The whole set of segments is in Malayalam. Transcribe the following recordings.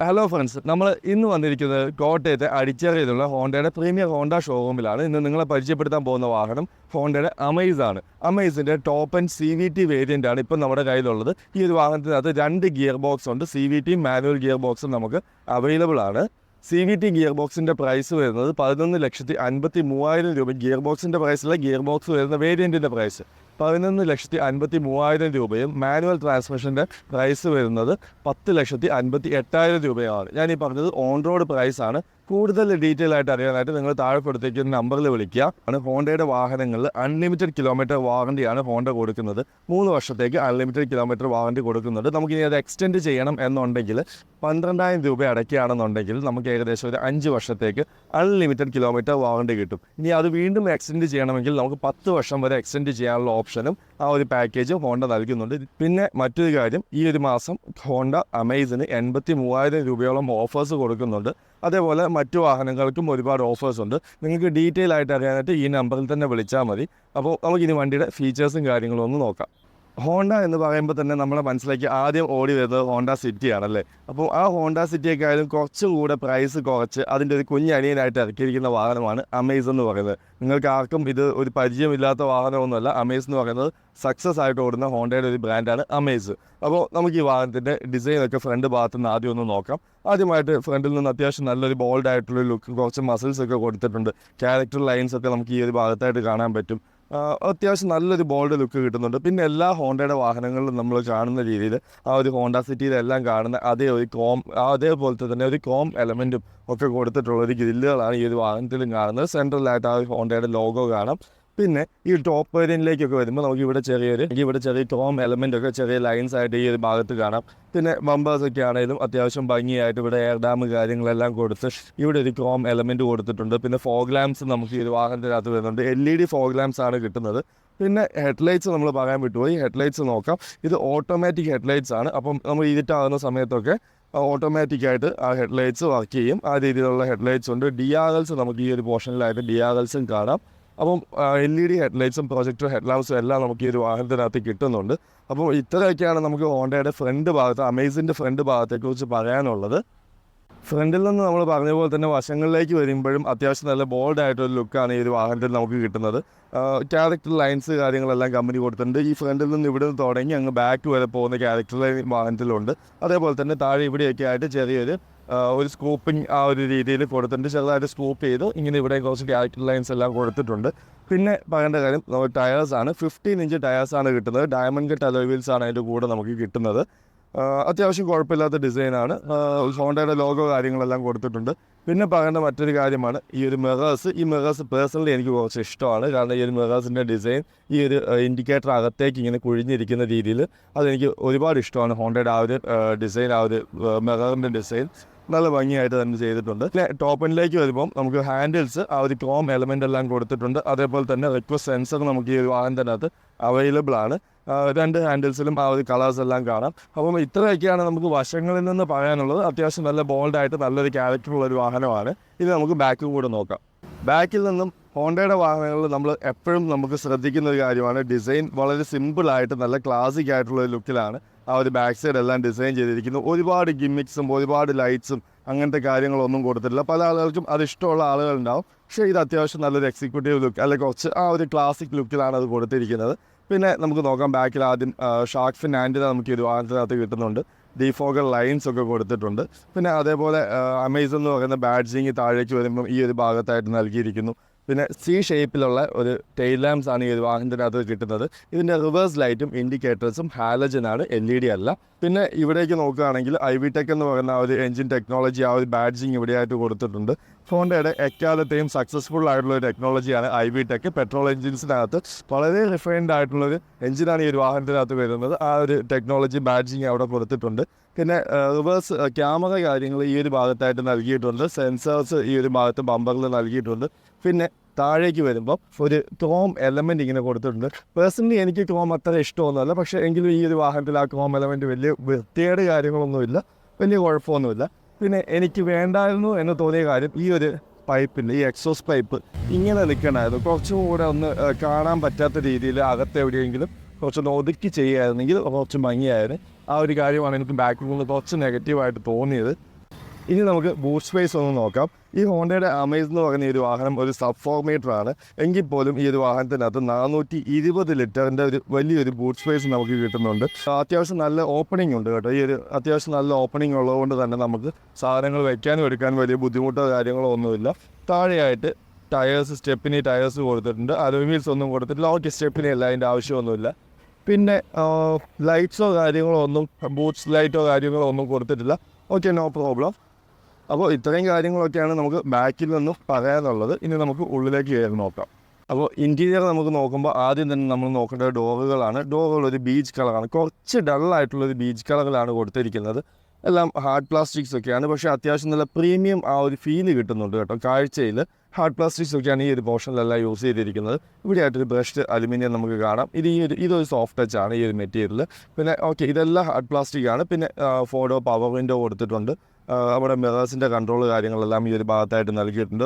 ഹലോ ഫ്രണ്ട്സ്, നമ്മൾ ഇന്ന് വന്നിരിക്കുന്നത് കോട്ടയത്തെ അടിച്ചേറിയതുള്ള ഹോണ്ടയുടെ പ്രീമിയർ ഹോണ്ട ഷോറൂമിലാണ്. ഇന്ന് നിങ്ങളെ പരിചയപ്പെടുത്താൻ പോകുന്ന വാഹനം ഹോണ്ടയുടെ അമേസ് ആണ്. അമേസിൻ്റെ ടോപ്പ് ആൻഡ് CVT വേരിയൻ്റ് ആണ് ഇപ്പം നമ്മുടെ കയ്യിലുള്ളത്. ഈ ഒരു വാഹനത്തിനകത്ത് 2 ഗിയർ ബോക്സ് ഉണ്ട്. CVT മാനുവൽ ഗിയർ ബോക്സും നമുക്ക് അവൈലബിൾ ആണ്. CVT ഗിയർ ബോക്സിൻ്റെ പ്രൈസ് വരുന്നത് 11,53,000 രൂപ. ഗിയർ ബോക്സിൻ്റെ പ്രൈസിലെ ഗിയർ ബോക്സ് വരുന്ന വേരിയൻറ്റിൻ്റെ പ്രൈസ് 11,53,000 രൂപയും മാനുവൽ ട്രാൻസ്മിഷൻ്റെ പ്രൈസ് വരുന്നത് 10,58,000 രൂപയാണ്. ഞാൻ ഈ പറഞ്ഞത് ഓൺ റോഡ് പ്രൈസാണ്. കൂടുതൽ ഡീറ്റെയിൽ ആയിട്ട് അറിയാനായിട്ട് നിങ്ങൾ താഴെ കൊടുത്തേക്കുന്ന നമ്പറിൽ വിളിക്കുക. ആണ് ഹോണ്ടയുടെ വാഹനങ്ങളിൽ അൺലിമിറ്റഡ് കിലോമീറ്റർ വാറണ്ടിയാണ് ഹോണ്ട കൊടുക്കുന്നത്. 3 വർഷത്തേക്ക് അൺലിമിറ്റഡ് കിലോമീറ്റർ വാറണ്ടി കൊടുക്കുന്നുണ്ട്. നമുക്കിനി അത് എക്സ്റ്റെൻഡ് ചെയ്യണം എന്നുണ്ടെങ്കിൽ 12,000 രൂപ അടയ്ക്കുകയാണെന്നുണ്ടെങ്കിൽ നമുക്ക് ഏകദേശം ഒരു 5 വർഷത്തേക്ക് അൺലിമിറ്റഡ് കിലോമീറ്റർ വാറണ്ടി കിട്ടും. ഇനി അത് വീണ്ടും എക്സ്റ്റെൻഡ് ചെയ്യണമെങ്കിൽ നമുക്ക് 10 വർഷം വരെ എക്സ്റ്റെൻഡ് ചെയ്യാനുള്ള ഓപ്ഷനും ആ ഒരു പാക്കേജ് ഹോണ്ട നൽകുന്നുണ്ട്. പിന്നെ മറ്റൊരു കാര്യം, ഈ ഒരു മാസം ഹോണ്ട അമേസിന് 83,000 രൂപയോളം ഓഫേഴ്സ് കൊടുക്കുന്നുണ്ട്. അതേപോലെ മറ്റു വാഹനങ്ങൾക്കും ഒരുപാട് ഓഫേഴ്സ് ഉണ്ട്. നിങ്ങൾക്ക് ഡീറ്റെയിൽ ആയിട്ട് അറിയാനായിട്ട് ഈ നമ്പറിൽ തന്നെ വിളിച്ചാൽ മതി. അപ്പോൾ നമുക്കിനി വണ്ടിയുടെ ഫീച്ചേഴ്സും കാര്യങ്ങളും ഒന്ന് നോക്കാം. ഹോണ്ട എന്ന് പറയുമ്പോൾ തന്നെ നമ്മുടെ മനസ്സിലേക്ക് ആദ്യം ഓടി വരുന്നത് ഹോണ്ട സിറ്റി ആണല്ലേ. അപ്പോൾ ആ ഹോണ്ട സിറ്റിയൊക്കെയായാലും കുറച്ചുകൂടെ പ്രൈസ് കുറച്ച് അതിൻ്റെ ഒരു കുഞ്ഞനിയനായിട്ട് ഇറക്കിയിരിക്കുന്ന വാഹനമാണ് അമേസ് എന്ന് പറയുന്നത്. നിങ്ങൾക്ക് ആർക്കും ഇത് ഒരു പരിചയമില്ലാത്ത വാഹനമൊന്നുമല്ല. അമേസ് എന്ന് പറയുന്നത് സക്സസ് ആയിട്ട് ഓടുന്ന ഹോണ്ടയുടെ ഒരു ബ്രാൻഡാണ് അമേസ്. അപ്പോൾ നമുക്ക് ഈ വാഹനത്തിൻ്റെ ഡിസൈനൊക്കെ ഫ്രണ്ട് ഭാഗത്ത് നിന്ന് ആദ്യം ഒന്ന് നോക്കാം. ആദ്യമായിട്ട് ഫ്രണ്ടിൽ നിന്ന് അത്യാവശ്യം നല്ലൊരു ബോൾഡ് ആയിട്ടുള്ള ലുക്ക്, കുറച്ച് മസിൽസ് ഒക്കെ കൊടുത്തിട്ടുണ്ട്. ക്യാരക്ടർ ലൈൻസ് ഒക്കെ നമുക്ക് ഈ ഒരു ഭാഗത്തായിട്ട് കാണാൻ പറ്റും. അത്യാവശ്യം നല്ലൊരു ബോൾഡ് ലുക്ക് കിട്ടുന്നുണ്ട്. പിന്നെ എല്ലാ ഹോണ്ടയുടെ വാഹനങ്ങളിലും നമ്മൾ കാണുന്ന രീതിയിൽ ആ ഒരു ഹോണ്ട സിറ്റിയിലെല്ലാം കാണുന്ന അതേപോലത്തെ തന്നെ ഒരു ക്രോം എലമെൻറ്റും ഒക്കെ കൊടുത്തിട്ടുള്ള ഒരു ഗ്രില്ലുകളാണ് ഈ ഒരു വാഹനത്തിലും കാണുന്നത്. സെൻട്രലായിട്ട് ആ ഹോണ്ടയുടെ ലോഗോ കാണാം. പിന്നെ ഈ ടോപ്പ് വേരിയൻറ്റിലേക്കൊക്കെ വരുമ്പോൾ നമുക്ക് ഇവിടെ ചെറിയ ക്രോം എലമെൻ്റ് ഒക്കെ ചെറിയ ലൈൻസ് ആയിട്ട് ഈ ഒരു ഭാഗത്ത് കാണാം. പിന്നെ ബമ്പേഴ്സൊക്കെ ആണെങ്കിലും അത്യാവശ്യം ഭംഗിയായിട്ട് ഇവിടെ എയർ ഡാം കാര്യങ്ങളെല്ലാം കൊടുത്ത് ഇവിടെ ഒരു ക്രോം എലമെൻറ്റ് കൊടുത്തിട്ടുണ്ട്. പിന്നെ ഫോഗ് ലാംപ്സ് നമുക്ക് ഈ ഒരു വാഹനത്തിനകത്ത് വരുന്നുണ്ട്. LED ഫോഗ് ലാംപ്സ് ആണ് കിട്ടുന്നത്. പിന്നെ ഹെഡ്ലൈറ്റ്സ് നമ്മൾ പറയാൻ വിട്ടുപോയി. ഹെഡ്ലൈറ്റ്സ് നോക്കാം. ഇത് ഓട്ടോമാറ്റിക് ഹെഡ്ലൈറ്റ്സ് ആണ്. അപ്പം നമ്മൾ ഇരുട്ടാകുന്ന സമയത്തൊക്കെ ഓട്ടോമാറ്റിക്കായിട്ട് ആ ഹെഡ്ലൈറ്റ്സ് വർക്ക് ചെയ്യും. ആ രീതിയിലുള്ള ഹെഡ്ലൈറ്റ്സ് ഉണ്ട്. DRLs നമുക്ക് ഈ ഒരു പോർഷനിലായിട്ട് DRLസും കാണാം. അപ്പം LED ഹെഡ്ലൈറ്റ്സും പ്രൊജക്ടർ ഹെഡ്ലാമ്പ്സും എല്ലാം നമുക്ക് ഈ ഒരു വാഹനത്തിനകത്ത് കിട്ടുന്നുണ്ട്. അപ്പോൾ ഇത്രയൊക്കെയാണ് നമുക്ക് ഹോണ്ടയുടെ ഫ്രണ്ട് ഭാഗത്ത്, അമേസിൻ്റെ ഫ്രണ്ട് ഭാഗത്തെക്കുറിച്ച് പറയാനുള്ളത്. ഫ്രണ്ടിൽ നിന്ന് നമ്മൾ പറഞ്ഞ പോലെ തന്നെ വശങ്ങളിലേക്ക് വരുമ്പോഴും അത്യാവശ്യം നല്ല ബോൾഡ് ആയിട്ടൊരു ലുക്കാണ് ഈ ഒരു വാഹനത്തിൽ നമുക്ക് കിട്ടുന്നത്. ക്യാരക്ടർ ലൈൻസ് കാര്യങ്ങളെല്ലാം കമ്പനി കൊടുത്തിട്ടുണ്ട്. ഈ ഫ്രണ്ടിൽ നിന്ന് ഇവിടെ നിന്ന് തുടങ്ങി അങ്ങ് ബാക്ക് വരെ പോകുന്ന ക്യാരക്ടർ ലൈൻ വാഹനത്തിലുണ്ട്. അതേപോലെ തന്നെ താഴെ ഇവിടെയൊക്കെ ആയിട്ട് ചെറിയൊരു ഒരു സ്കൂപ്പിംഗ് ആ ഒരു രീതിയിൽ കൊടുത്തിട്ടുണ്ട്. ചെറുതായിട്ട് സ്കൂപ്പ് ചെയ്ത് ഇങ്ങനെ ഇവിടെ കുറച്ച് ക്യാരക്ടർ ലൈൻസ് എല്ലാം കൊടുത്തിട്ടുണ്ട്. പിന്നെ പറയേണ്ട കാര്യം, നമ്മൾ ടയേഴ്സാണ് 15 ഇഞ്ച് ടയേഴ്സാണ് കിട്ടുന്നത്. ഡയമണ്ട് കട്ട് അലോയ് വീൽസ് ആണ് അതിൻ്റെ കൂടെ നമുക്ക് കിട്ടുന്നത്. അത്യാവശ്യം കുഴപ്പമില്ലാത്ത ഡിസൈനാണ്. ഹോണ്ടയുടെ ലോഗോ കാര്യങ്ങളെല്ലാം കൊടുത്തിട്ടുണ്ട്. പിന്നെ പറയേണ്ട മറ്റൊരു കാര്യമാണ് ഈ ഒരു മിറേഴ്സ്. ഈ മിറേഴ്സ് പേഴ്സണലി എനിക്ക് കുറച്ച് ഇഷ്ടമാണ്. കാരണം ഈ ഒരു മിറേഴ്സിൻ്റെ ഡിസൈൻ, ഈ ഒരു ഇൻഡിക്കേറ്റർ അകത്തേക്ക് ഇങ്ങനെ കുഴിഞ്ഞിരിക്കുന്ന രീതിയിൽ അതെനിക്ക് ഒരുപാട് ഇഷ്ടമാണ്. ഹോണ്ടയുടെ ആ ഒരു ഡിസൈൻ, ആ ഒരു മിററിൻ്റെ ഡിസൈൻ നല്ല ഭംഗിയായിട്ട് തന്നെ ചെയ്തിട്ടുണ്ട്. പിന്നെ ടോപ്പിലേക്ക് വരുമ്പം നമുക്ക് ഹാൻഡിൽസ് ആ ഒരു ക്രോം എലമെൻ്റ് എല്ലാം കൊടുത്തിട്ടുണ്ട്. അതേപോലെ തന്നെ റിക്വസ്റ്റ് സെൻസർ നമുക്ക് ഈ ഒരു വാഹനത്തിനകത്ത് അവൈലബിൾ ആണ്. 2 ഹാൻഡിൽസിലും ആ ഒരു കളേഴ്സ് എല്ലാം കാണാം. അപ്പം ഇത്രയൊക്കെയാണ് നമുക്ക് വശങ്ങളിൽ നിന്ന് പറയാനുള്ളത്. അത്യാവശ്യം നല്ല ബോൾഡായിട്ട് നല്ലൊരു ക്യാരക്ടറുള്ള ഒരു വാഹനമാണ്. ഇനി നമുക്ക് ബാക്കും കൂടെ നോക്കാം. ബാക്കിൽ നിന്നും ഹോണ്ടയുടെ വാഹനങ്ങളിൽ നമ്മൾ എപ്പോഴും നമുക്ക് ശ്രദ്ധിക്കുന്ന ഒരു കാര്യമാണ് ഡിസൈൻ. വളരെ സിമ്പിളായിട്ട് നല്ല ക്ലാസിക് ആയിട്ടുള്ള ഒരു ലുക്കിലാണ് ആ ഒരു ബാക്ക് സൈഡ് എല്ലാം ഡിസൈൻ ചെയ്തിരിക്കുന്നു. ഒരുപാട് ഗിമ്മിക്സും ഒരുപാട് ലൈറ്റ്സും അങ്ങനത്തെ കാര്യങ്ങളൊന്നും കൊടുത്തിട്ടില്ല. പല ആളുകൾക്കും അത് ഇഷ്ടമുള്ള ആളുകളുണ്ടാവും. പക്ഷേ ഇത് അത്യാവശ്യം നല്ലൊരു എക്സിക്യൂട്ടീവ് ലുക്ക്, അല്ലെങ്കിൽ കുറച്ച് ആ ഒരു ക്ലാസിക് ലുക്കിലാണ് അത് കൊടുത്തിരിക്കുന്നത്. പിന്നെ നമുക്ക് നോക്കാം, ബാക്കിൽ ആദ്യം ഷാർക്ക് ഫിൻ ആൻറ്റിന നമുക്ക് ഈ ഒരു വാഹനത്തിനകത്ത് കിട്ടുന്നുണ്ട്. ഡിഫോഗർ ലൈൻസ് ഒക്കെ കൊടുത്തിട്ടുണ്ട്. പിന്നെ അതേപോലെ അമേസ് എന്ന് പറയുന്ന ബാഡ്ജിങ് താഴേക്ക് വരുമ്പം ഈ ഒരു ഭാഗത്തായിട്ട് നൽകിയിരിക്കുന്നു. പിന്നെ C ഷേപ്പിലുള്ള ഒരു ടെയിൽ ലാംപ്സ് ആണ് ഈ ഒരു വാഹനത്തിനകത്ത് കിട്ടുന്നത്. ഇതിൻ്റെ റിവേഴ്സ് ലൈറ്റും ഇൻഡിക്കേറ്റേഴ്സും ഹാലജനാണ്, LED അല്ല. പിന്നെ ഇവിടേക്ക് നോക്കുകയാണെങ്കിൽ IVTEC എന്ന് പറയുന്ന ആ ഒരു എഞ്ചിൻ ടെക്നോളജി, ആ ഒരു ബാഡ്ജിങ് ഇവിടെയായിട്ട് കൊടുത്തിട്ടുണ്ട്. ഹോണ്ടയുടെ എക്കാലത്തെയും സക്സസ്ഫുൾ ആയിട്ടുള്ള ഒരു ടെക്നോളജിയാണ് IVTEC. പെട്രോൾ എഞ്ചിൻസിനകത്ത് വളരെ റിഫൈൻഡ് ആയിട്ടുള്ളൊരു എഞ്ചിനാണ് ഈ ഒരു വാഹനത്തിനകത്ത് വരുന്നത്. ആ ഒരു ടെക്നോളജി ബാഡ്ജിങ് അവിടെ കൊടുത്തിട്ടുണ്ട്. പിന്നെ റിവേഴ്സ് ക്യാമറ കാര്യങ്ങൾ ഈ ഒരു ഭാഗത്തായിട്ട് നൽകിയിട്ടുണ്ട്. സെൻസേഴ്സ് ഈ ഒരു ഭാഗത്ത് ബമ്പറിൽ നൽകിയിട്ടുണ്ട്. പിന്നെ താഴേക്ക് വരുമ്പോൾ ഒരു ക്രോം എലമെൻറ്റ് ഇങ്ങനെ കൊടുത്തിട്ടുണ്ട്. പേഴ്സണലി എനിക്ക് ക്രോം അത്ര ഇഷ്ടമൊന്നുമല്ല. പക്ഷേ എങ്കിലും ഈ ഒരു വാഹനത്തിൽ ആ ക്രോം എലമെൻറ്റ് വലിയ വൃത്തിയേട് കാര്യങ്ങളൊന്നുമില്ല, വലിയ കുഴപ്പമൊന്നുമില്ല. പിന്നെ എനിക്ക് വേണ്ടായിരുന്നു എന്ന് തോന്നിയ കാര്യം, ഈ ഒരു പൈപ്പിൻ്റെ ഈ എക്സോസ് പൈപ്പ് ഇങ്ങനെ നിൽക്കണമായിരുന്നു. കുറച്ചും കൂടെ ഒന്ന് കാണാൻ പറ്റാത്ത രീതിയിൽ അകത്തെവിടെയെങ്കിലും കുറച്ചൊന്ന് ഒതുക്കി ചെയ്യുകയായിരുന്നെങ്കിൽ കുറച്ച് ഭംഗിയായിരുന്നു. ആ ഒരു കാര്യമാണ് എനിക്ക് ബാക്കിൽ നിന്ന് കുറച്ച് നെഗറ്റീവായിട്ട് തോന്നിയത്. ഇനി നമുക്ക് ബൂട്ട് സ്പേസ് ഒന്ന് നോക്കാം. ഈ ഹോണ്ടയുടെ അമേസ് എന്ന് പറയുന്ന ഈ ഒരു വാഹനം ഒരു സബ് 4 മീറ്റർ ആണ്. എങ്കിൽ പോലും ഈ ഒരു വാഹനത്തിനകത്ത് 420 ലിറ്ററിൻ്റെ ഒരു വലിയൊരു ബൂട്ട് സ്പേസ് നമുക്ക് കിട്ടുന്നുണ്ട്. അത്യാവശ്യം നല്ല ഓപ്പണിംഗ് ഉണ്ട് കേട്ടോ. ഈ ഒരു അത്യാവശ്യം നല്ല ഓപ്പണിംഗ് ഉള്ളതുകൊണ്ട് തന്നെ നമുക്ക് സാധനങ്ങൾ വയ്ക്കാനും എടുക്കാനും വലിയ ബുദ്ധിമുട്ടോ കാര്യങ്ങളോ ഒന്നുമില്ല. താഴെയായിട്ട് ടയേഴ്സ്, സ്റ്റെപ്പിനി ടയേഴ്സ് കൊടുത്തിട്ടുണ്ട്. അലോയ് വീൽസ് ഒന്നും കൊടുത്തിട്ടില്ല. ഓക്കെ, സ്റ്റെപ്പിനി അല്ല, അതിൻ്റെ ആവശ്യമൊന്നുമില്ല. പിന്നെ ലൈറ്റ്സോ കാര്യങ്ങളോ ഒന്നും, ബൂട്ട്സ് ലൈറ്റോ കാര്യങ്ങളോ ഒന്നും കൊടുത്തിട്ടില്ല. Okay, no problem. അപ്പോൾ ഇത്രയും കാര്യങ്ങളൊക്കെയാണ് നമുക്ക് ബാക്കിൽ നിന്നും പറയാനുള്ളത്. ഇനി നമുക്ക് ഉള്ളിലേക്ക് കയറി നോക്കാം. അപ്പോൾ ഇൻറ്റീരിയർ നമുക്ക് നോക്കുമ്പോൾ ആദ്യം തന്നെ നമ്മൾ നോക്കേണ്ടത് ഡോറുകളാണ്. ഡോറുകൾ ഒരു ബീച്ച് കളറാണ്, കുറച്ച് ഡള്ളായിട്ടുള്ളൊരു ബീച്ച് കളറിലാണ് കൊടുത്തിരിക്കുന്നത്. എല്ലാം ഹാർഡ് പ്ലാസ്റ്റിക്സ് ഒക്കെയാണ്, പക്ഷേ അത്യാവശ്യം നല്ല പ്രീമിയം ആ ഒരു ഫീല് കിട്ടുന്നുണ്ട് കേട്ടോ. കാഴ്ചയിൽ ഹാർഡ് പ്ലാസ്റ്റിക്സ് ഒക്കെയാണ് ഈ ഒരു പോർഷനിലെല്ലാം യൂസ് ചെയ്തിരിക്കുന്നത്. ഇവിടെയായിട്ടൊരു ബ്രഷ്ഡ് അലുമിനിയം നമുക്ക് കാണാം. ഇതൊരു സോഫ്റ്റ് ടച്ച് ആണ് ഈ ഒരു മെറ്റീരിയൽ. പിന്നെ ഓക്കെ, ഇതെല്ലാം ഹാർഡ് പ്ലാസ്റ്റിക് ആണ്. പിന്നെ ഫോർഡോ പവർ വിൻഡോ കൊടുത്തിട്ടുണ്ട്. നമ്മുടെ മിറേഴ്സിൻ്റെ കൺട്രോൾ കാര്യങ്ങളെല്ലാം ഈ ഒരു ഭാഗത്തായിട്ട് നൽകിയിട്ടുണ്ട്.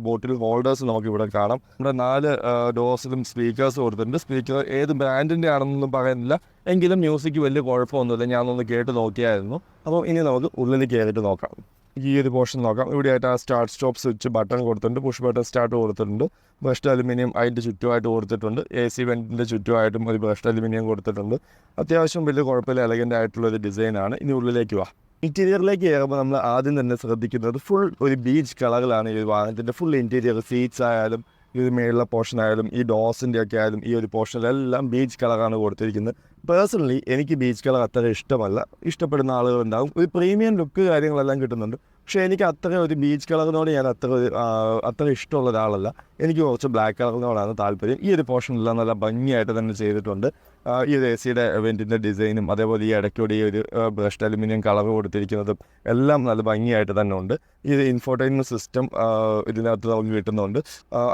ബോട്ടിൽ ഹോൾഡേഴ്സ് നമുക്കിവിടെ കാണാം. നമ്മുടെ 4 ഡോർസിലും സ്പീക്കേഴ്സ് കൊടുത്തിട്ടുണ്ട്. സ്പീക്കർ ഏത് ബ്രാൻഡിൻ്റെ ആണെന്നൊന്നും പറയുന്നില്ല, എങ്കിലും മ്യൂസിക് വലിയ കുഴപ്പമൊന്നുമില്ല. ഞാനൊന്ന് കേട്ട് നോക്കിയായിരുന്നു. അപ്പോൾ ഇനി നമുക്ക് ഉള്ളിൽ കയറിയിട്ട് നോക്കാം. ഈ ഒരു പോർഷൻ നോക്കാം. ഇവിടെയായിട്ട് ആ സ്റ്റാർട്ട് സ്റ്റോപ്പ് സ്വിച്ച് ബട്ടൺ കൊടുത്തിട്ടുണ്ട്. പുഷ് ബട്ടൺ സ്റ്റാർട്ട് കൊടുത്തിട്ടുണ്ട്. ബ്രഷ്ഡ് അലുമിനിയം അതിൻ്റെ ചുറ്റുമായിട്ട് കൊടുത്തിട്ടുണ്ട്. AC വെൻറ്റിൻ്റെ ചുറ്റുമായിട്ടും ഒരു ബ്രഷ്ഡ് അലുമിനിയം കൊടുത്തിട്ടുണ്ട്. അത്യാവശ്യം വലിയ കുഴപ്പമില്ല, എലഗൻ്റ് ആയിട്ടുള്ളൊരു ഡിസൈനാണ്. ഇനി ഉള്ളിലേക്ക് വാ. ഇൻറ്റീരിയറിലേക്ക് കയറുമ്പോൾ നമ്മൾ ആദ്യം തന്നെ ശ്രദ്ധിക്കുന്നത് ഫുൾ ഒരു ബീച്ച് കളറിലാണ് ഈ വാഹനത്തിൻ്റെ ഫുൾ ഇൻറ്റീരിയർ. സീറ്റ്സ് ആയാലും ഈ ഒരു മേളിലെ പോർഷൻ ആയാലും ഈ ഡോസിൻ്റെ ഒക്കെ ആയാലും ഈ ഒരു പോർഷനിലെല്ലാം ബീച്ച് കളറാണ് കൊടുത്തിരിക്കുന്നത്. പേഴ്സണലി എനിക്ക് ബീച്ച് കളർ അത്ര ഇഷ്ടമല്ല. ഇഷ്ടപ്പെടുന്ന ആളുകളുണ്ടാകും. ഒരു പ്രീമിയം ലുക്ക് കാര്യങ്ങളെല്ലാം കിട്ടുന്നുണ്ട്. പക്ഷേ എനിക്ക് അത്ര ഒരു ബീച്ച് കളറിനോട് ഞാൻ അത്ര ഇഷ്ടമുള്ള ഒരാളല്ല. എനിക്ക് കുറച്ച് ബ്ലാക്ക് കളറിനോടാണ് താല്പര്യം. ഈ ഒരു പോർഷനെല്ലാം നല്ല ഭംഗിയായിട്ട് തന്നെ ചെയ്തിട്ടുണ്ട്. ഈ ഒരു AC-യുടെ വെൻറ്റിൻ്റെ ഡിസൈനും അതേപോലെ ഈ ഇടയ്ക്കൂടി ഈ ഒരു ബ്രഷ്ഡ് അലുമിനിയം കളർ കൊടുത്തിരിക്കുന്നതും എല്ലാം നല്ല ഭംഗിയായിട്ട് തന്നെ ഉണ്ട്. ഈ ഒരു ഇൻഫോർടൈൻമെൻറ്റ് സിസ്റ്റം ഇതിനകത്ത് നമുക്ക് കിട്ടുന്നുണ്ട്.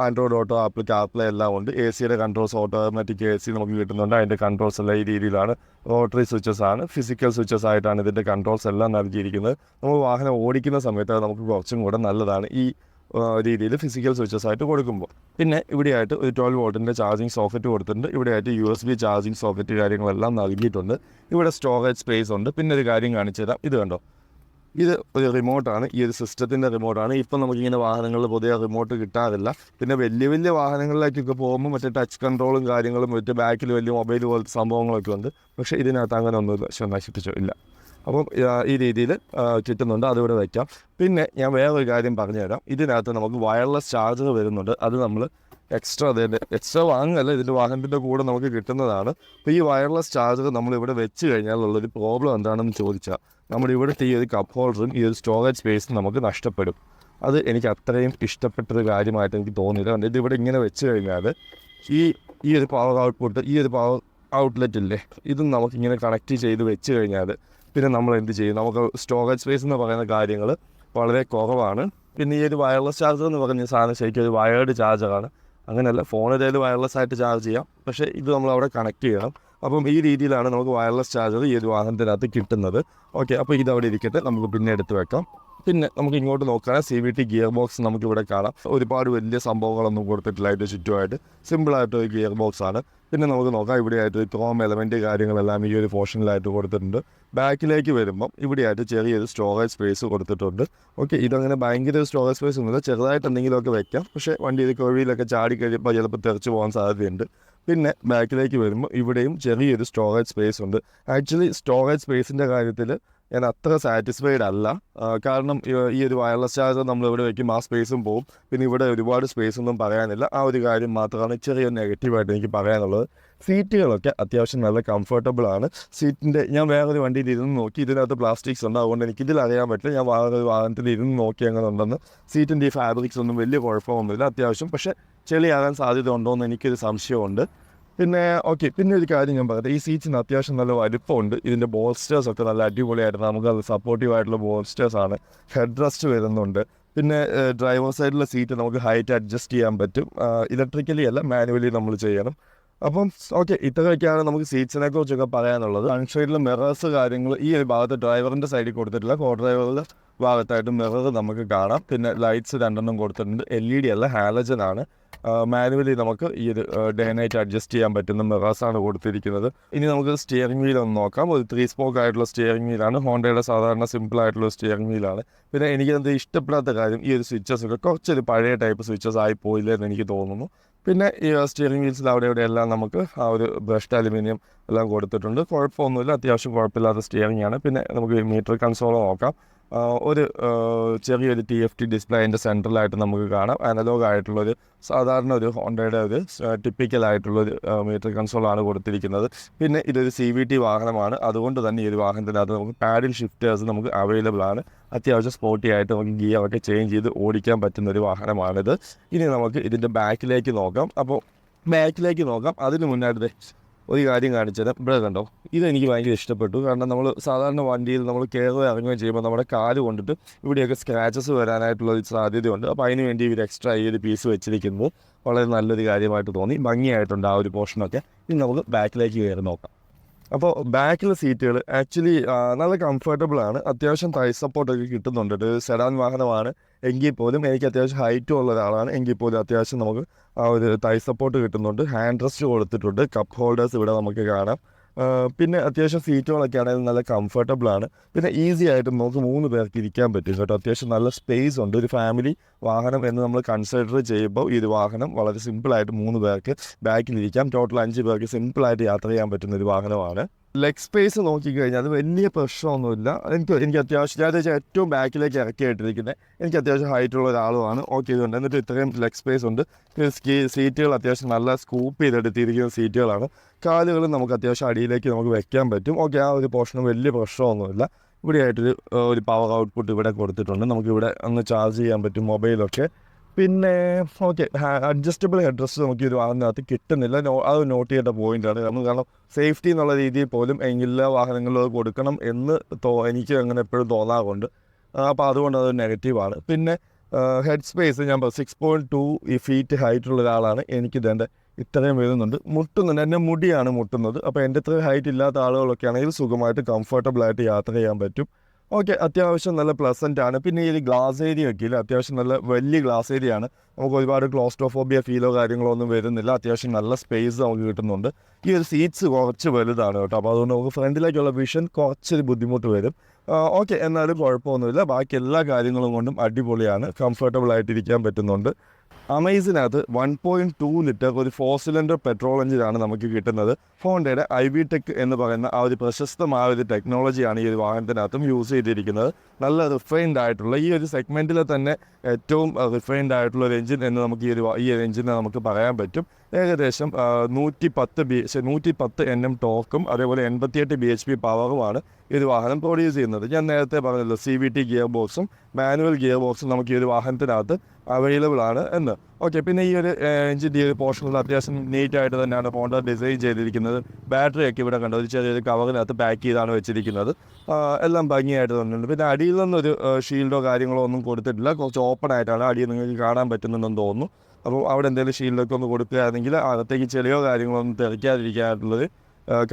ആൻഡ്രോയിഡ് ഓട്ടോ, ആപ്പിൾ കാർപ്ലേ എല്ലാം ഉണ്ട്. AC-യുടെ കൺട്രോൾസ്, ഓട്ടോമാറ്റിക് AC നമുക്ക് കിട്ടുന്നുണ്ട്. അതിൻ്റെ കൺട്രോൾസ് എല്ലാം ഈ രീതിയിലാണ്. റോട്ടറി സ്വിച്ചസ് ആണ്, ഫിസിക്കൽ സ്വിച്ചസ് ആയിട്ടാണ് ഇതിൻ്റെ കൺട്രോൾസ് എല്ലാം നൽകിയിരിക്കുന്നത്. നമ്മൾ വാഹനം ഓടിക്കുന്ന സമയത്ത് അത് നമുക്ക് കുറച്ചും കൂടെ നല്ലതാണ് ഈ രീതിയിൽ ഫിസിക്കൽ സ്വിച്ചസ് ആയിട്ട് കൊടുക്കുമ്പോൾ. പിന്നെ ഇവിടെയായിട്ട് ഒരു 12 വോൾട്ടിൻ്റെ ചാർജിങ് സോക്കറ്റ് കൊടുത്തിട്ടുണ്ട്. ഇവിടെയായിട്ട് USB ചാർജിങ് സോക്കറ്റ് കാര്യങ്ങളെല്ലാം നൽകിയിട്ടുണ്ട്. ഇവിടെ സ്റ്റോറേജ് സ്പേസ് ഉണ്ട്. പിന്നെ ഒരു കാര്യം കാണിച്ചു തരാം. ഇത് കണ്ടോ, ഇത് ഒരു റിമോട്ടാണ്. ഈ ഒരു സിസ്റ്റത്തിൻ്റെ റിമോട്ടാണ്. ഇപ്പം നമുക്കിങ്ങനെ വാഹനങ്ങളിൽ പൊതുവെ റിമോട്ട് കിട്ടാറില്ല. പിന്നെ വലിയ വലിയ വാഹനങ്ങളിലേക്കൊക്കെ പോകുമ്പോൾ മറ്റേ ടച്ച് കൺട്രോളും കാര്യങ്ങളും മറ്റേ ബാക്കിൽ വലിയ മൊബൈൽ പോലത്തെ സംഭവങ്ങളൊക്കെ ഉണ്ട്. പക്ഷേ ഇതിനകത്ത് അങ്ങനെ ഒന്നുമില്ല. നശിപ്പിച്ചോ ഇല്ല. അപ്പം ഈ രീതിയിൽ കിട്ടുന്നുണ്ട്. അതിവിടെ വയ്ക്കാം. പിന്നെ ഞാൻ വേറൊരു കാര്യം പറഞ്ഞുതരാം. ഇതിനകത്ത് നമുക്ക് വയർലെസ് ചാർജർ വരുന്നുണ്ട്. അത് നമ്മൾ എക്സ്ട്രാ വാങ്ങുകയല്ല, ഇതിൻ്റെ വാഹനത്തിൻ്റെ കൂടെ നമുക്ക് കിട്ടുന്നതാണ്. അപ്പോൾ ഈ വയർലെസ് ചാർജർ നമ്മളിവിടെ വെച്ച് കഴിഞ്ഞാൽ ഉള്ളൊരു പ്രോബ്ലം എന്താണെന്ന് ചോദിച്ചാൽ നമ്മുടെ ഇവിടുത്തെ ഈ ഒരു കപ്പ് ഹോൾഡറും ഈ ഒരു സ്റ്റോറേജ് സ്പേസും നമുക്ക് നഷ്ടപ്പെടും. അത് എനിക്ക് അത്രയും ഇഷ്ടപ്പെട്ടൊരു കാര്യമായിട്ട് എനിക്ക് തോന്നിയില്ല. കാരണം ഇതിവിടെ ഇങ്ങനെ വെച്ച് കഴിഞ്ഞാൽ ഈ ഒരു പവർ ഔട്ട്പുട്ട്, ഈ ഒരു പവർ ഔട്ട്ലെറ്റ് ഇല്ലേ, ഇതും നമുക്കിങ്ങനെ കണക്ട് ചെയ്ത് വെച്ച് കഴിഞ്ഞാൽ പിന്നെ നമ്മൾ എന്ത് ചെയ്യും? നമുക്ക് സ്റ്റോറേജ് സ്പേസ് എന്ന് പറയുന്ന കാര്യങ്ങൾ വളരെ കുറവാണ്. പിന്നെ ഈ ഒരു വയർലെസ് ചാർജർ എന്ന് പറഞ്ഞ സാധനം ശരിക്കും ഒരു വയേർഡ് ചാർജറാണ്. അങ്ങനെയല്ല, ഫോണിൽ വയർലെസ് ആയിട്ട് ചാർജ് ചെയ്യാം, പക്ഷേ ഇത് നമ്മളവിടെ കണക്ട് ചെയ്യണം. അപ്പം ഈ രീതിയിലാണ് നമുക്ക് വയർലെസ് ചാർജർ ഈ ഒരു വാഹനത്തിനകത്ത് കിട്ടുന്നത്. ഓക്കെ, അപ്പോൾ ഇതവിടെ ഇരിക്കട്ടെ, നമുക്ക് പിന്നെ എടുത്ത് വെക്കാം. പിന്നെ നമുക്ക് ഇങ്ങോട്ട് നോക്കുകയാണെങ്കിൽ CVT ഗിയർ ബോക്സ് നമുക്കിവിടെ കാണാം. ഒരുപാട് വലിയ സംഭവങ്ങളൊന്നും കൊടുത്തിട്ടില്ല. അതിൻ്റെ ചുറ്റുമായിട്ട് സിമ്പിളായിട്ടൊരു ഗിയർ ബോക്സ് ആണ്. പിന്നെ നമുക്ക് നോക്കാം, ഇവിടെയായിട്ട് ക്രോം എലമെൻറ്റ് കാര്യങ്ങളെല്ലാം ഈ ഒരു പോർഷനിലായിട്ട് കൊടുത്തിട്ടുണ്ട്. ബാക്കിലേക്ക് വരുമ്പം ഇവിടെയായിട്ട് ചെറിയൊരു സ്റ്റോറേജ് സ്പേസ് കൊടുത്തിട്ടുണ്ട്. ഓക്കെ, ഇതങ്ങനെ ഭയങ്കര സ്റ്റോറേജ് സ്പേസ് ഒന്നുമില്ല, ചെറുതായിട്ട് എന്തെങ്കിലുമൊക്കെ വെക്കാം. പക്ഷേ വണ്ടിയിൽ കുഴിയിലൊക്കെ ചാടി കഴിയുമ്പോൾ ചിലപ്പോൾ തെറിച്ച് പോകാൻ സാധ്യതയുണ്ട്. പിന്നെ ബാക്കിലേക്ക് വരുമ്പോൾ ഇവിടെയും ചെറിയൊരു സ്റ്റോറേജ് സ്പേസ് ഉണ്ട്. ആക്ച്വലി സ്റ്റോറേജ് സ്പേസിൻ്റെ കാര്യത്തിൽ ഞാൻ അത്ര സാറ്റിസ്ഫൈഡ് അല്ല. കാരണം ഈ ഒരു വയർലെസ് ചാർജർ നമ്മളിവിടെ വയ്ക്കും, ആ സ്പേസും പോവും. പിന്നെ ഇവിടെ ഒരുപാട് സ്പേസ് ഒന്നും പറയാനില്ല. ആ ഒരു കാര്യം മാത്രമാണ് ചെറിയൊരു നെഗറ്റീവായിട്ട് എനിക്ക് പറയാനുള്ളത്. സീറ്റുകളൊക്കെ അത്യാവശ്യം നല്ല കംഫർട്ടബിൾ ആണ്. സീറ്റിൻ്റെ ഞാൻ വേറൊരു വണ്ടിയിൽ ഇരുന്ന് നോക്കി, ഇതിനകത്ത് പ്ലാസ്റ്റിക്സ് ഉണ്ട്. അതുകൊണ്ട് എനിക്കിതിൽ അറിയാൻ പറ്റില്ല. ഞാൻ വേറൊരു വാഹനത്തിൽ ഇരുന്ന് നോക്കി അങ്ങനെ ഉണ്ടെന്ന്. സീറ്റിൻ്റെ ഈ ഫാബ്രിക്സ് ഒന്നും വലിയ കുഴപ്പമൊന്നുമില്ല അത്യാവശ്യം. പക്ഷേ ചെളിയാകാൻ സാധ്യത ഉണ്ടോ എന്ന് എനിക്കൊരു സംശയമുണ്ട്. പിന്നെ ഓക്കെ, പിന്നെ ഒരു കാര്യം ഞാൻ പറയട്ടെ, ഈ സീറ്റ്സിന് അത്യാവശ്യം നല്ല വലുപ്പമുണ്ട്. ഇതിൻ്റെ ബോൾസ്റ്റേഴ്സൊക്കെ നല്ല അടിപൊളിയായിട്ട് നമുക്കത് സപ്പോർട്ടീവായിട്ടുള്ള ബോൾസ്റ്റേഴ്സാണ്. ഹെഡ് റെസ്റ്റ് വരുന്നുണ്ട്. പിന്നെ ഡ്രൈവർ സൈഡിലെ സീറ്റ് നമുക്ക് ഹൈറ്റ് അഡ്ജസ്റ്റ് ചെയ്യാൻ പറ്റും. ഇലക്ട്രിക്കലി അല്ല, മാനുവലി നമ്മൾ ചെയ്യണം. അപ്പം ഓക്കെ, ഇത്രയൊക്കെയാണ് നമുക്ക് സീറ്റ്സിനെ കുറിച്ചൊക്കെ പറയാനുള്ളത്. സൺഷെയ്ഡിൽ മിറേഴ്സ് കാര്യങ്ങൾ ഈ ഒരു ഭാഗത്ത് ഡ്രൈവറിൻ്റെ സൈഡിൽ കൊടുത്തിട്ടില്ല. കോ ഡ്രൈവറിൻ്റെ ഭാഗത്തായിട്ട് മിറർ നമുക്ക് കാണാം. പിന്നെ ലൈറ്റ്സ് 2 കൊടുത്തിട്ടുണ്ട്. LED അല്ല, ഹാലജൻ ആണ്. മാനുവലി നമുക്ക് ഈ ഒരു ഡേ നൈറ്റ് അഡ്ജസ്റ്റ് ചെയ്യാൻ പറ്റുന്ന മിറേഴ്സാണ് കൊടുത്തിരിക്കുന്നത്. ഇനി നമുക്ക് സ്റ്റിയറിംഗ് വീൽ ഒന്ന് നോക്കാം. ഒരു 3 സ്പോക്ക് ആയിട്ടുള്ള സ്റ്റിയറിംഗ് വീലാണ്. ഹോണ്ടയുടെ സാധാരണ സിമ്പിൾ ആയിട്ടുള്ള സ്റ്റിയറിംഗ് വീലാണ്. പിന്നെ എനിക്കത് ഇഷ്ടപ്പെടാത്ത കാര്യം ഈ ഒരു സ്വിച്ചസൊക്കെ കുറച്ചൊരു പഴയ ടൈപ്പ് സ്വിച്ചസ് ആയി പോയില്ല എന്ന് എനിക്ക് തോന്നുന്നു. പിന്നെ ഈ സ്റ്റിയറിംഗ് വീൽസിൽ അവിടെ എല്ലാം നമുക്ക് ആ ഒരു ബ്രഷ്ഡ് അലുമിനിയം എല്ലാം കൊടുത്തിട്ടുണ്ട്. കുഴപ്പമൊന്നുമില്ല, അത്യാവശ്യം കുഴപ്പമില്ലാത്ത സ്റ്റിയറിംഗ് ആണ്. പിന്നെ നമുക്ക് മീറ്റർ കൺസോൾ നോക്കാം. ഒരു ചെറിയൊരു TFT ഡിസ്പ്ലേ അതിൻ്റെ സെൻട്രലായിട്ട് നമുക്ക് കാണാം. അനലോഗ് ആയിട്ടുള്ളൊരു സാധാരണ ഒരു ഹോണ്ടയുടെ ഒരു ടിപ്പിക്കലായിട്ടുള്ളൊരു മീറ്റർ കൺസോളാണ് കൊടുത്തിരിക്കുന്നത്. പിന്നെ ഇതൊരു CVT വാഹനമാണ്. അതുകൊണ്ട് തന്നെ ഈ ഒരു വാഹനത്തിനകത്ത് നമുക്ക് പാഡിൽ ഷിഫ്റ്റേഴ്സ് നമുക്ക് അവൈലബിൾ ആണ്. അത്യാവശ്യം സ്പോർട്ടി ആയിട്ട് നമുക്ക് ഗിയറൊക്കെ ചേഞ്ച് ചെയ്ത് ഓടിക്കാൻ പറ്റുന്നൊരു വാഹനമാണിത്. ഇനി നമുക്ക് ഇതിൻ്റെ ബാക്കിലേക്ക് നോക്കാം. അതിന് മുന്നായിട്ട് ഒരു കാര്യം കാണിച്ചു തരാം. ഇവിടെ കണ്ടോ, ഇതെനിക്ക് ഭയങ്കര ഇഷ്ടപ്പെട്ടു. കാരണം നമ്മൾ സാധാരണ വണ്ടിയിൽ നമ്മൾ കയറുകയോ ഇറങ്ങുകയോ ചെയ്യുമ്പോൾ നമ്മുടെ കാല് കൊണ്ടിട്ട് ഇവിടെയൊക്കെ സ്ക്രാച്ചസ് വരാനായിട്ടുള്ള ഒരു സാധ്യതയുണ്ട്. അപ്പോൾ അതിന് വേണ്ടി ഇവർ എക്സ്ട്രാ ഈ ഒരു പീസ് വെച്ചിരിക്കുന്നത് വളരെ നല്ലൊരു കാര്യമായിട്ട് തോന്നി. ഭംഗിയായിട്ടുണ്ട് ആ ഒരു പോർഷനൊക്കെ. ഇനി നമുക്ക് ബാക്കിലേക്ക് കയറി നോക്കാം. അപ്പോൾ ബാക്കിലെ സീറ്റുകൾ ആക്ച്വലി നല്ല കംഫർട്ടബിൾ ആണ്. അത്യാവശ്യം തൈ സപ്പോർട്ടൊക്കെ കിട്ടുന്നുണ്ട്. ഒരു സെഡാൻ വാഹനമാണ് എങ്കിൽ പോലും, എനിക്ക് അത്യാവശ്യം ഹൈറ്റും ഉള്ള ഒരാളാണ് എങ്കിൽ പോലും അത്യാവശ്യം നമുക്ക് ആ ഒരു തൈ സപ്പോർട്ട് കിട്ടുന്നുണ്ട്. ഹാൻഡ് റെസ്റ്റ് കൊടുത്തിട്ടുണ്ട്. കപ്പ് ഹോൾഡേഴ്സ് ഇവിടെ നമുക്ക് കാണാം. പിന്നെ അത്യാവശ്യം സീറ്റുകളൊക്കെ ആണെങ്കിലും നല്ല കംഫർട്ടബിൾ ആണ്. പിന്നെ ഈസി ആയിട്ട് നമുക്ക് 3 പേർക്ക് ഇരിക്കാൻ പറ്റും കേട്ടോ. അത്യാവശ്യം നല്ല സ്പേസ് ഉണ്ട്. ഒരു ഫാമിലി വാഹനം എന്ന് നമ്മൾ കൺസിഡർ ചെയ്യുമ്പോൾ ഈ ഒരു വാഹനം വളരെ സിമ്പിളായിട്ട് 3 പേർക്ക് ബാക്കിലിരിക്കാം. ടോട്ടൽ 5 പേർക്ക് സിമ്പിളായിട്ട് യാത്ര ചെയ്യാൻ പറ്റുന്ന ഒരു വാഹനമാണ്. ലെഗ് സ്പേസ് നോക്കിക്കഴിഞ്ഞാൽ അത് വലിയ പ്രശ്നമൊന്നുമില്ല. എനിക്ക് അത്യാവശ്യം ഞാൻ ഏറ്റവും ബാക്കിലേക്ക് ഇറക്കിയിട്ടിരിക്കുന്നത് എനിക്ക് അത്യാവശ്യം ഹൈറ്റുള്ള ഒരാളുമാണ്. ഓക്കെ, ഇതുണ്ട്. എന്നിട്ട് ഇത്രയും ലെഗ് സ്പേസ് ഉണ്ട്. സീറ്റുകൾ അത്യാവശ്യം നല്ല സ്കൂപ്പ് ചെയ്തെടുത്തിരിക്കുന്ന സീറ്റുകളാണ്. കാലുകൾ നമുക്ക് അത്യാവശ്യം അടിയിലേക്ക് നമുക്ക് വെക്കാൻ പറ്റും. ഓക്കെ, ആ ഒരു പോർഷന് വലിയ പ്രശ്നമൊന്നുമില്ല. ഇവിടെയായിട്ടൊരു ഒരു പവർ ഔട്ട്പുട്ട് ഇവിടെ കൊടുത്തിട്ടുണ്ട്. നമുക്കിവിടെ ഒന്ന് ചാർജ് ചെയ്യാൻ പറ്റും മൊബൈലൊക്കെ. പിന്നെ ഓക്കെ, അഡ്ജസ്റ്റബിൾ ഹെഡ് റെസ്റ്റ് നമുക്ക് ഒരു വാഹനത്തിനകത്ത് കിട്ടുന്നില്ല. അത് നോട്ട് ചെയ്യേണ്ട പോയിൻ്റാണ്. കാരണം സേഫ്റ്റി എന്നുള്ള രീതിയിൽ പോലും എല്ലാ വാഹനങ്ങളിലും അത് കൊടുക്കണം എന്ന് എനിക്ക് അങ്ങനെ എപ്പോഴും തോന്നാറുണ്ട്. അപ്പോൾ അതുകൊണ്ട് അത് നെഗറ്റീവാണ്. പിന്നെ ഹെഡ് സ്പേസ് ഞാൻ 6.2 ഫീറ്റ് ഹൈറ്റുള്ള ഒരാളാണ്. എനിക്കിതെൻ്റെ ഇത്രയും വരുന്നുണ്ട്. മുട്ടുന്നുണ്ട്, എൻ്റെ മുടിയാണ് മുട്ടുന്നത്. അപ്പോൾ എൻ്റെ ഇത്രയും ഹൈറ്റ് ഇല്ലാത്ത ആളുകളൊക്കെ ആണെങ്കിൽ സുഖമായിട്ട് കംഫർട്ടബിളായിട്ട് യാത്ര ചെയ്യാൻ പറ്റും. ഓക്കെ, അത്യാവശ്യം നല്ല പ്ലസൻ്റ് ആണ്. പിന്നെ ഈ ഗ്ലാസ് ഏരിയ ഒക്കെ ഇല്ല, അത്യാവശ്യം നല്ല വലിയ ഗ്ലാസ് ഏരിയ ആണ്. നമുക്ക് ഒരുപാട് ക്ലോസ്ട്രോഫോബിയ ഫീലോ കാര്യങ്ങളോ ഒന്നും വരുന്നില്ല. അത്യാവശ്യം നല്ല സ്പേസ് നമുക്ക് കിട്ടുന്നുണ്ട്. ഈ ഒരു സീറ്റ്സ് കുറച്ച് വലുതാണ് കേട്ടോ. അപ്പോൾ അതുകൊണ്ട് നമുക്ക് ഫ്രണ്ടിലേക്കുള്ള വിഷൻ കുറച്ചൊരു ബുദ്ധിമുട്ട് വരും. ഓക്കെ, എന്നാലും കുഴപ്പമൊന്നുമില്ല. ബാക്കി എല്ലാ കാര്യങ്ങളും കൊണ്ടും അടിപൊളിയാണ്. കംഫർട്ടബിൾ ആയിട്ടിരിക്കാൻ പറ്റുന്നുണ്ട്. അമേസിനകത്ത് 1.2 ലിറ്റർ ഒരു 4 സിലിണ്ടർ പെട്രോൾ എഞ്ചിനാണ് നമുക്ക് കിട്ടുന്നത്. ഹോണ്ടയുടെ IVTEC എന്ന് പറയുന്ന ആ ഒരു പ്രശസ്തമായ ഒരു ടെക്നോളജിയാണ് ഈ ഒരു വാഹനത്തിനകത്തും യൂസ് ചെയ്തിരിക്കുന്നത്. നല്ല റിഫൈൻഡ് ആയിട്ടുള്ള ഈ ഒരു സെഗ്മെൻറ്റിൽ തന്നെ ഏറ്റവും റിഫൈൻഡ് ആയിട്ടുള്ള ഒരു എഞ്ചിൻ എന്ന് നമുക്ക് ഈ ഒരു എഞ്ചിനെ നമുക്ക് പറയാൻ പറ്റും. ഏകദേശം 110 NM ടോർക്കും അതേപോലെ 88 bhp പവറുമാണ് ഈ ഒരു വാഹനം പ്രൊഡ്യൂസ് ചെയ്യുന്നത്. ഞാൻ നേരത്തെ പറഞ്ഞല്ലോ, CVT ഗിയർ ബോക്സും മാനുവൽ ഗിയർ ബോക്സും നമുക്ക് ഈ ഒരു വാഹനത്തിനകത്ത് അവൈലബിൾ ആണ് എന്ന്. ഓക്കെ, പിന്നെ ഈ ഒരു എഞ്ചിൻ്റെ ഈ ഒരു പോർഷനിൽ അത്യാവശ്യം നീറ്റായിട്ട് തന്നെയാണ് ഹോണ്ട ഡിസൈൻ ചെയ്തിരിക്കുന്നത്. ബാറ്ററിയൊക്കെ ഇവിടെ കണ്ടോ, ഒരു ചെറിയൊരു കവറിനകത്ത് പാക്ക് ചെയ്താണ് വെച്ചിരിക്കുന്നത്. എല്ലാം ഭംഗിയായിട്ട് തന്നെയുണ്ട്. പിന്നെ അടിയിൽ നിന്നൊരു ഷീൽഡോ കാര്യങ്ങളോ ഒന്നും കൊടുത്തിട്ടില്ല. കുറച്ച് ഓപ്പൺ ആയിട്ടാണ് അടിയിൽ നിങ്ങൾക്ക് കാണാൻ പറ്റുന്നുണ്ടെന്ന് തോന്നുന്നു. അപ്പോൾ അവിടെ എന്തെങ്കിലും ഷീൽഡൊക്കെ ഒന്ന് കൊടുക്കുകയാണെങ്കിൽ അകത്തേക്ക് ചെളിയോ കാര്യങ്ങളോ ഒന്നും തെറിക്കാതിരിക്കാനുള്ളൊരു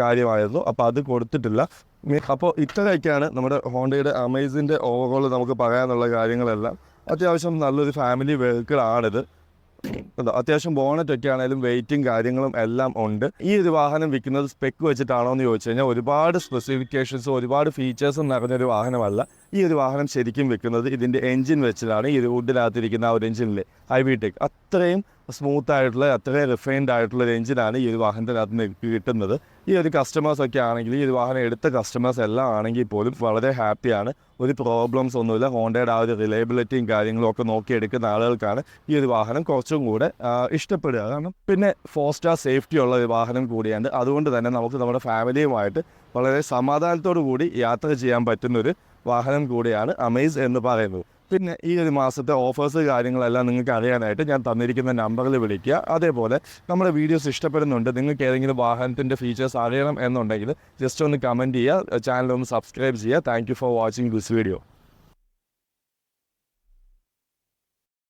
കാര്യമായിരുന്നു. അപ്പോൾ അത് കൊടുത്തിട്ടില്ല. അപ്പോൾ ഇത്രയൊക്കെയാണ് നമ്മുടെ ഹോണ്ടയുടെ അമേസിൻ്റെ ഓവറോൾ നമുക്ക് പറയാനുള്ള കാര്യങ്ങളെല്ലാം. അത്യാവശ്യം നല്ലൊരു ഫാമിലി വെഹിക്കിളാണിത്. അത്യാവശ്യം ബോണറ്റൊക്കെ ആണെങ്കിലും വെയിറ്റും കാര്യങ്ങളും എല്ലാം ഉണ്ട്. ഈ ഒരു വാഹനം വിൽക്കുന്നത് സ്പെക്ക് വെച്ചിട്ടാണോ എന്ന് ചോദിച്ചു കഴിഞ്ഞാൽ ഒരുപാട് സ്പെസിഫിക്കേഷൻസും ഒരുപാട് ഫീച്ചേഴ്സും നിറഞ്ഞൊരു വാഹനമല്ല. ഈ ഒരു വാഹനം ശരിക്കും വിൽക്കുന്നത് ഇതിൻ്റെ എൻജിൻ വെച്ചിട്ടാണ്. ഈ ഒരു വുഡിനകത്തിരിക്കുന്ന ആ ഒരു എഞ്ചിനിലെ IVTEC അത്രയും സ്മൂത്ത് ആയിട്ടുള്ള അത്രയും റിഫൈൻഡ് ആയിട്ടുള്ള ഒരു എഞ്ചിനാണ് ഈ ഒരു വാഹനത്തിനകത്ത് നിന്ന് കിട്ടുന്നത്. ഈ ഒരു കസ്റ്റമേഴ്സൊക്കെ ആണെങ്കിൽ ഈ ഒരു വാഹനം എടുത്ത കസ്റ്റമേഴ്സ് എല്ലാം ആണെങ്കിൽ പോലും വളരെ ഹാപ്പിയാണ്. ഒരു പ്രോബ്ലംസ് ഒന്നുമില്ല. ഹോണ്ടയുടെ ആ ഒരു റിലയബിലിറ്റിയും കാര്യങ്ങളും ഒക്കെ നോക്കിയെടുക്കുന്ന ആളുകൾക്കാണ് ഈ ഒരു വാഹനം കുറച്ചും കൂടെ ഇഷ്ടപ്പെടുക. കാരണം പിന്നെ 4 സ്റ്റാർ സേഫ്റ്റി ഉള്ള ഒരു വാഹനം കൂടിയാണ്. അതുകൊണ്ട് തന്നെ നമുക്ക് നമ്മുടെ ഫാമിലിയുമായിട്ട് വളരെ സമാധാനത്തോടു കൂടി യാത്ര ചെയ്യാൻ പറ്റുന്നൊരു വാഹനം കൂടിയാണ് അമേസ് എന്ന് പറയുന്നത്. പിന്നെ ഈ ഒരു മാസത്തെ ഓഫേഴ്സ് കാര്യങ്ങളെല്ലാം നിങ്ങൾക്ക് അറിയാനായിട്ട് ഞാൻ തന്നിരിക്കുന്ന നമ്പറിൽ വിളിക്കുക. അതേപോലെ നമ്മുടെ വീഡിയോസ് ഇഷ്ടപ്പെടുന്നുണ്ട്, നിങ്ങൾക്ക് ഏതെങ്കിലും വാഹനത്തിൻ്റെ ഫീച്ചേഴ്സ് അറിയണം എന്നുണ്ടെങ്കിൽ ജസ്റ്റ് ഒന്ന് കമൻറ്റ് ചെയ്യുക, ചാനൽ ഒന്ന് സബ്സ്ക്രൈബ് ചെയ്യുക. Thank you for watching this video.